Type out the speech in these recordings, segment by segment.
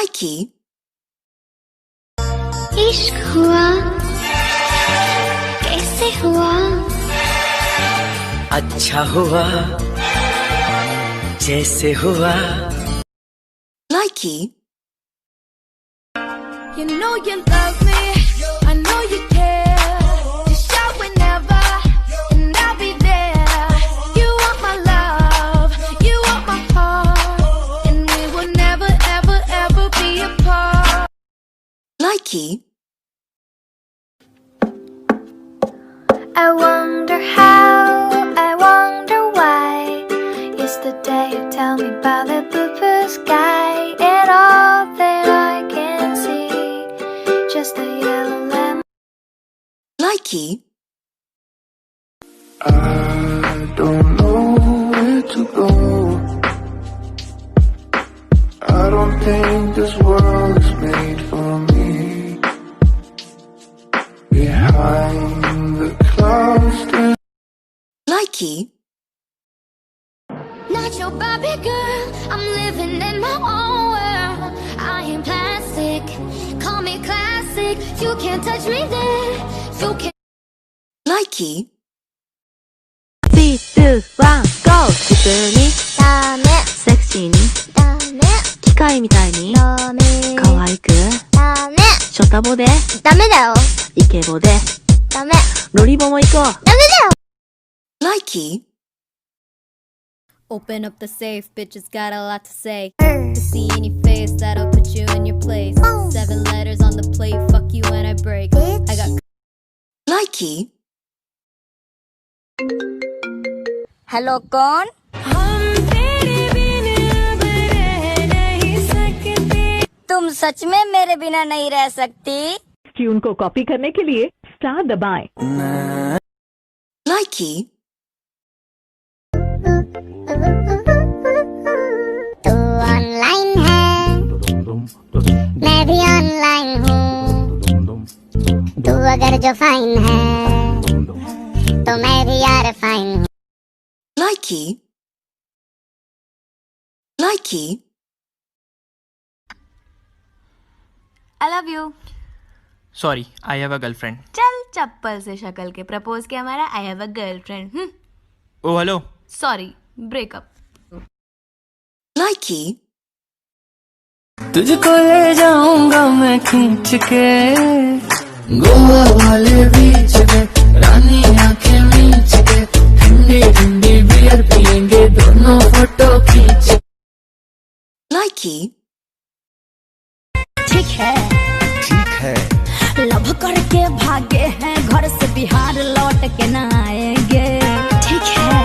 Likey. इश्क हुआ कैसे हुआ अच्छा हुआ जैसे हुआ Likey. You know you love me, I know you care. Just shout whenever, and I'll be there. You want my love, you want my heart, and we will never, ever, ever be apart. Likey. I wonder how, I wonder why. Yesterday you tell me about the blue sky, and all that I can see, just a yellow lemon. Likey. I don't know where to go. I don't think this world is made for me. Behind the clouds there's Likey. Not your Barbie girl, I'm living in my own world. I am plastic, call me classic. You can't touch me there, you can't. Likey. 3、2、1、GO! 普通にダメセクシーにダメ機械みたいにダメ可愛くダメショタボでダメだよイケボでダメロリボも行こうダメだよ Likey. Open up the safe, bitches got a lot to say. To see any face that'll put you in your place. 7 letters on the plate, fuck you when I break. I got Likey. Hello कौन? तुम सच में मेरे बिना नहीं रह सकती? Tune को copy करने के लिए स्टार दबाएं। Likey. तू ऑनलाइन है मैं भी ऑनलाइन हूँ तू अगर जो फाइन है तो मैं भी यार फाइन हूँ Likey. Likey. I love you. Sorry I have a girlfriend. चल चप्पल से शक्ल के प्रपोज किया हमारा I have a girlfriend. Oh hello. Sorry breakup. Likey. तुझको ले जाऊंगा मैं खींच के गोवा वाले बीच पे रानी आंखें मीच के ठंडी ठंडी बियर पियेंगे दोनों फोटो खींच। Likey. ठीक है लव करके भागे हैं घर से बिहार लौट के न आएंगे ठीक है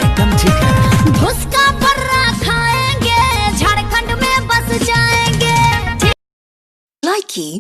एकदम ठीक है। भुसका पर्रा खाएंगे झारखंड में बस जाएंगे Likey.